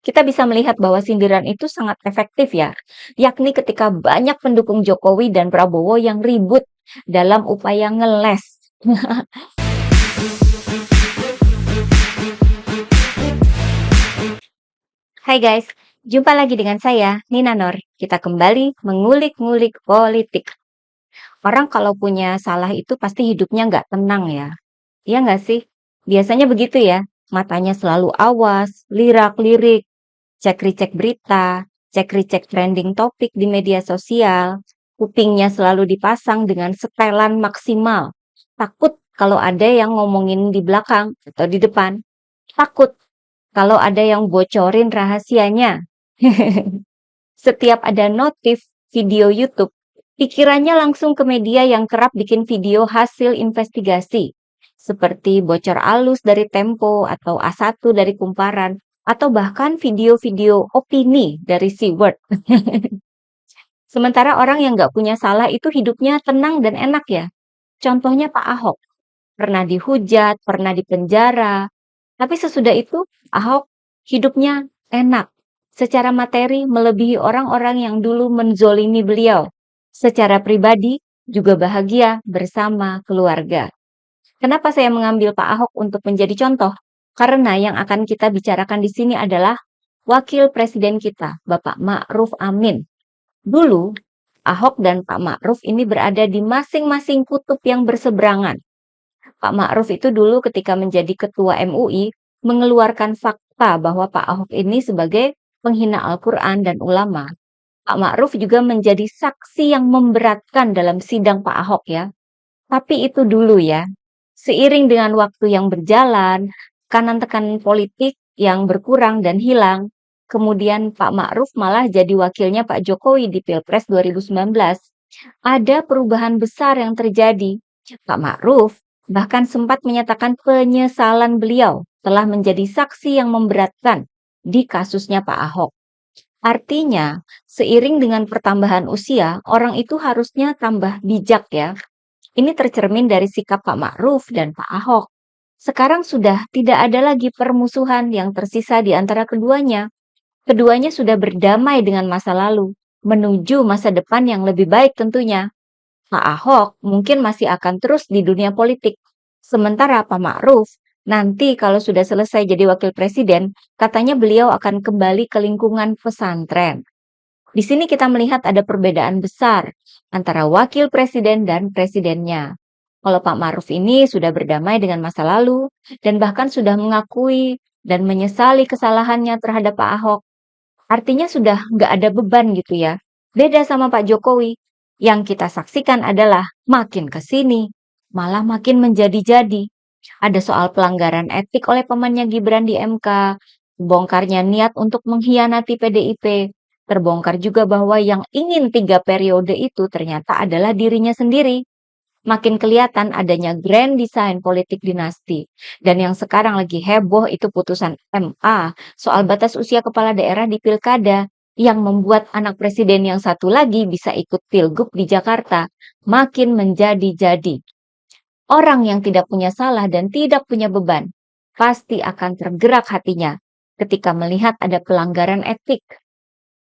kita bisa melihat bahwa sindiran itu sangat efektif ya, yakni ketika banyak pendukung Jokowi dan Prabowo yang ribut dalam upaya ngeles. Hai guys, jumpa lagi dengan saya, Nina Nur. Kita kembali mengulik-ngulik politik. Orang kalau punya salah itu pasti hidupnya nggak tenang ya. Iya nggak sih? Biasanya begitu ya, matanya selalu awas, lirak-lirik, cek-ricek berita, cek-ricek trending topik di media sosial, kupingnya selalu dipasang dengan setelan maksimal. Takut kalau ada yang ngomongin di belakang atau di depan. Takut kalau ada yang bocorin rahasianya. Setiap ada notif video YouTube, pikirannya langsung ke media yang kerap bikin video hasil investigasi, seperti bocor alus dari Tempo atau A1 dari Kumparan, atau bahkan video-video opini dari Seaword. Sementara orang yang nggak punya salah itu hidupnya tenang dan enak ya. Contohnya Pak Ahok, pernah dihujat, pernah dipenjara, tapi sesudah itu Ahok hidupnya enak. Secara materi melebihi orang-orang yang dulu menzolimi beliau. Secara pribadi juga bahagia bersama keluarga. Kenapa saya mengambil Pak Ahok untuk menjadi contoh? Karena yang akan kita bicarakan di sini adalah wakil presiden kita, Bapak Ma'ruf Amin. Dulu, Ahok dan Pak Ma'ruf ini berada di masing-masing kutub yang berseberangan. Pak Ma'ruf itu dulu ketika menjadi ketua MUI mengeluarkan fakta bahwa Pak Ahok ini sebagai penghina Al-Quran dan ulama. Pak Ma'ruf juga menjadi saksi yang memberatkan dalam sidang Pak Ahok ya. Tapi itu dulu ya. Seiring dengan waktu yang berjalan, kanan tekanan politik yang berkurang dan hilang, kemudian Pak Ma'ruf malah jadi wakilnya Pak Jokowi di Pilpres 2019. Ada perubahan besar yang terjadi. Pak Ma'ruf bahkan sempat menyatakan penyesalan beliau telah menjadi saksi yang memberatkan di kasusnya Pak Ahok. Artinya, seiring dengan pertambahan usia, orang itu harusnya tambah bijak ya. Ini tercermin dari sikap Pak Ma'ruf dan Pak Ahok. Sekarang sudah tidak ada lagi permusuhan yang tersisa di antara keduanya. Keduanya sudah berdamai dengan masa lalu, menuju masa depan yang lebih baik tentunya. Pak Ahok mungkin masih akan terus di dunia politik. Sementara Pak Ma'ruf, nanti kalau sudah selesai jadi wakil presiden, katanya beliau akan kembali ke lingkungan pesantren. Di sini kita melihat ada perbedaan besar antara wakil presiden dan presidennya. Kalau Pak Ma'ruf ini sudah berdamai dengan masa lalu dan bahkan sudah mengakui dan menyesali kesalahannya terhadap Pak Ahok. Artinya sudah nggak ada beban gitu ya. Beda sama Pak Jokowi. Yang kita saksikan adalah makin ke sini, malah makin menjadi-jadi. Ada soal pelanggaran etik oleh pamannya Gibran di MK, bongkarnya niat untuk mengkhianati PDIP, terbongkar juga bahwa yang ingin 3 periode itu ternyata adalah dirinya sendiri. Makin kelihatan adanya grand design politik dinasti. Dan yang sekarang lagi heboh itu putusan MA soal batas usia kepala daerah di pilkada yang membuat anak presiden yang satu lagi bisa ikut pilgub di Jakarta. Makin menjadi-jadi. Orang yang tidak punya salah dan tidak punya beban pasti akan tergerak hatinya ketika melihat ada pelanggaran etik.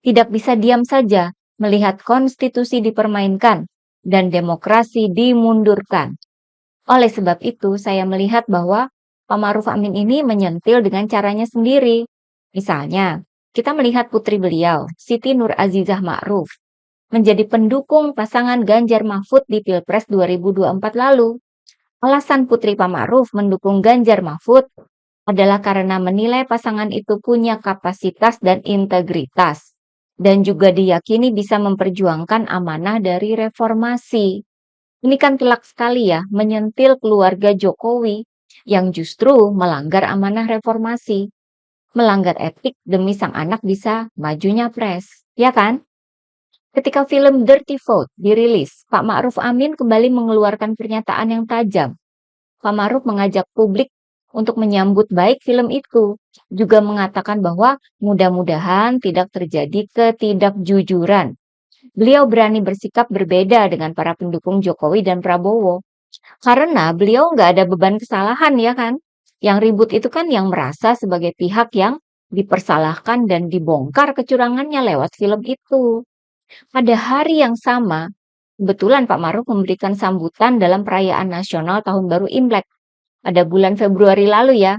Tidak bisa diam saja melihat konstitusi dipermainkan dan demokrasi dimundurkan. Oleh sebab itu, saya melihat bahwa Pak Ma'ruf Amin ini menyentil dengan caranya sendiri. Misalnya, kita melihat putri beliau, Siti Nur Azizah Ma'ruf, menjadi pendukung pasangan Ganjar Mahfud di Pilpres 2024 lalu. Alasan putri Pak Ma'ruf mendukung Ganjar Mahfud adalah karena menilai pasangan itu punya kapasitas dan integritas dan juga diyakini bisa memperjuangkan amanah dari reformasi. Ini kan telak sekali ya, menyentil keluarga Jokowi yang justru melanggar amanah reformasi, melanggar etik demi sang anak bisa maju nyapres, ya kan? Ketika film Dirty Vote dirilis, Pak Ma'ruf Amin kembali mengeluarkan pernyataan yang tajam. Pak Ma'ruf mengajak publik untuk menyambut baik film itu, juga mengatakan bahwa mudah-mudahan tidak terjadi ketidakjujuran. Beliau berani bersikap berbeda dengan para pendukung Jokowi dan Prabowo. Karena beliau nggak ada beban kesalahan ya kan. Yang ribut itu kan yang merasa sebagai pihak yang dipersalahkan dan dibongkar kecurangannya lewat film itu. Pada hari yang sama, kebetulan Pak Ma'ruf memberikan sambutan dalam perayaan nasional Tahun Baru Imlek pada bulan Februari lalu ya.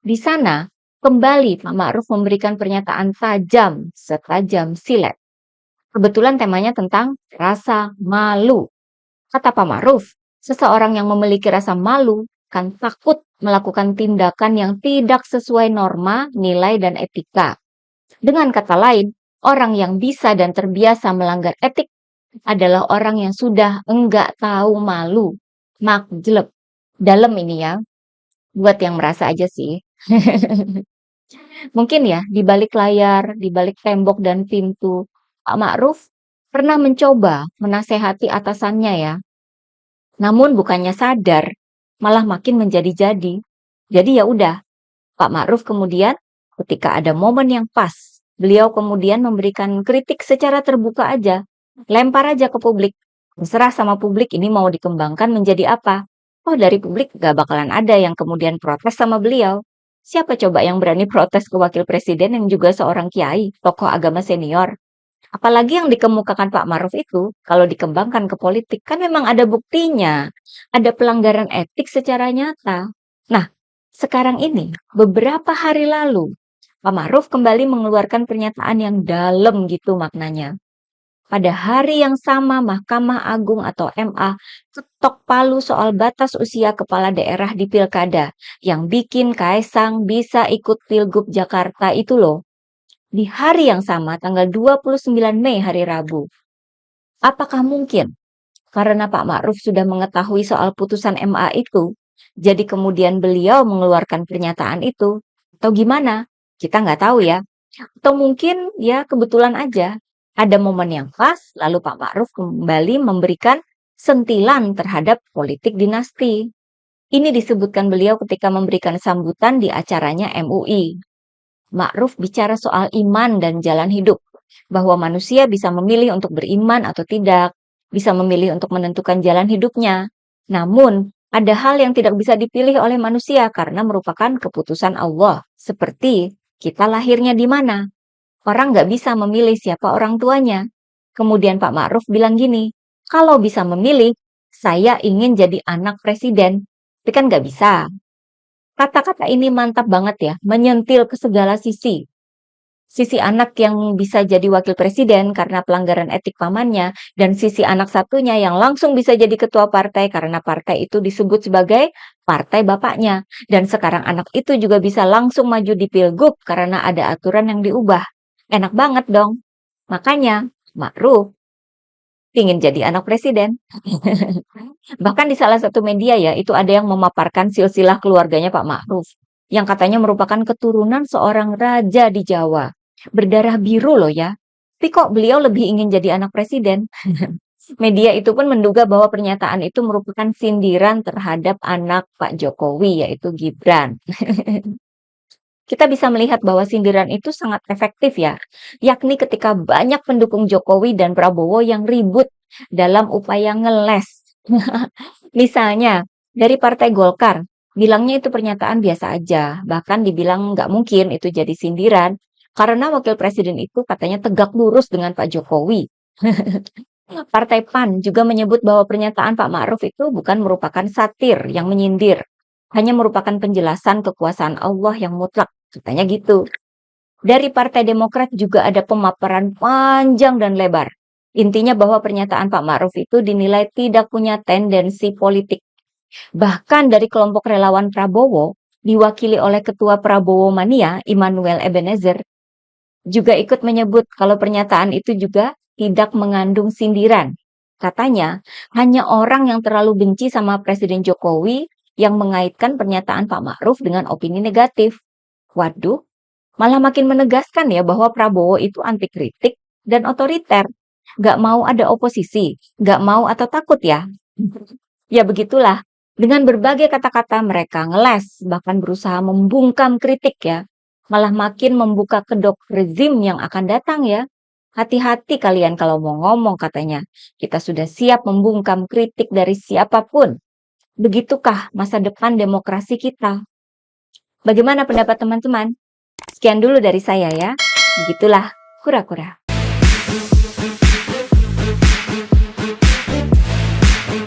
Di sana, kembali Pak Ma'ruf memberikan pernyataan tajam, setajam silet. Kebetulan temanya tentang rasa malu. Kata Pak Ma'ruf, seseorang yang memiliki rasa malu kan takut melakukan tindakan yang tidak sesuai norma, nilai, dan etika. Dengan kata lain, orang yang bisa dan terbiasa melanggar etik adalah orang yang sudah enggak tahu malu. Makjleb. Dalam ini ya, buat yang merasa aja sih. Mungkin ya, di balik layar, di balik tembok dan pintu, Pak Ma'ruf pernah mencoba menasehati atasannya ya. Namun bukannya sadar, malah makin menjadi-jadi. Jadi ya udah, Pak Ma'ruf kemudian ketika ada momen yang pas, beliau kemudian memberikan kritik secara terbuka aja. Lempar aja ke publik. Terserah sama publik ini mau dikembangkan menjadi apa. Oh, dari publik gak bakalan ada yang kemudian protes sama beliau. Siapa coba yang berani protes ke wakil presiden yang juga seorang kiai, tokoh agama senior? Apalagi yang dikemukakan Pak Ma'ruf itu, kalau dikembangkan ke politik, kan memang ada buktinya. Ada pelanggaran etik secara nyata. Nah, sekarang ini, beberapa hari lalu, Pak Ma'ruf kembali mengeluarkan pernyataan yang dalam gitu maknanya. Pada hari yang sama, Mahkamah Agung atau MA ketok palu soal batas usia kepala daerah di pilkada yang bikin Kaesang bisa ikut Pilgub Jakarta itu loh. Di hari yang sama, tanggal 29 Mei hari Rabu. Apakah mungkin karena Pak Ma'ruf sudah mengetahui soal putusan MA itu, jadi kemudian beliau mengeluarkan pernyataan itu? Atau gimana? Kita nggak tahu ya. Atau mungkin ya kebetulan aja ada momen yang pas, lalu Pak Ma'ruf kembali memberikan sentilan terhadap politik dinasti. Ini disebutkan beliau ketika memberikan sambutan di acaranya MUI. Ma'ruf bicara soal iman dan jalan hidup, bahwa manusia bisa memilih untuk beriman atau tidak, bisa memilih untuk menentukan jalan hidupnya. Namun, ada hal yang tidak bisa dipilih oleh manusia karena merupakan keputusan Allah, seperti kita lahirnya di mana. Orang nggak bisa memilih siapa orang tuanya. Kemudian Pak Ma'ruf bilang gini, kalau bisa memilih, saya ingin jadi anak presiden. Tapi kan nggak bisa. Kata-kata ini mantap banget ya, menyentil ke segala sisi. Sisi anak yang bisa jadi wakil presiden karena pelanggaran etik pamannya, dan sisi anak satunya yang langsung bisa jadi ketua partai karena partai itu disebut sebagai partai bapaknya. Dan sekarang anak itu juga bisa langsung maju di pilgub karena ada aturan yang diubah. Enak banget dong. Makanya, Ma'ruf ingin jadi anak presiden. Bahkan di salah satu media ya, itu ada yang memaparkan silsilah keluarganya Pak Ma'ruf, yang katanya merupakan keturunan seorang raja di Jawa. Berdarah biru loh ya. Tapi kok beliau lebih ingin jadi anak presiden? Media itu pun menduga bahwa pernyataan itu merupakan sindiran terhadap anak Pak Jokowi, yaitu Gibran. Kita bisa melihat bahwa sindiran itu sangat efektif ya, yakni ketika banyak pendukung Jokowi dan Prabowo yang ribut dalam upaya ngeles. Misalnya, dari Partai Golkar, bilangnya itu pernyataan biasa aja, bahkan dibilang nggak mungkin itu jadi sindiran, karena wakil presiden itu katanya tegak lurus dengan Pak Jokowi. Partai PAN juga menyebut bahwa pernyataan Pak Ma'ruf itu bukan merupakan satir yang menyindir, hanya merupakan penjelasan kekuasaan Allah yang mutlak, katanya gitu. Dari Partai Demokrat juga ada pemaparan panjang dan lebar. Intinya bahwa pernyataan Pak Ma'ruf itu dinilai tidak punya tendensi politik. Bahkan dari kelompok relawan Prabowo, diwakili oleh Ketua Prabowo Mania, Immanuel Ebenezer, juga ikut menyebut kalau pernyataan itu juga tidak mengandung sindiran. Katanya, hanya orang yang terlalu benci sama Presiden Jokowi yang mengaitkan pernyataan Pak Ma'ruf dengan opini negatif. Waduh, malah makin menegaskan ya bahwa Prabowo itu anti kritik dan otoriter. Gak mau ada oposisi, gak mau atau takut ya. Ya begitulah, dengan berbagai kata-kata mereka ngeles, bahkan berusaha membungkam kritik ya. Malah makin membuka kedok rezim yang akan datang ya. Hati-hati kalian kalau mau ngomong katanya. Kita sudah siap membungkam kritik dari siapapun. Begitukah masa depan demokrasi kita? Bagaimana pendapat teman-teman? Sekian dulu dari saya ya. Begitulah kura-kura.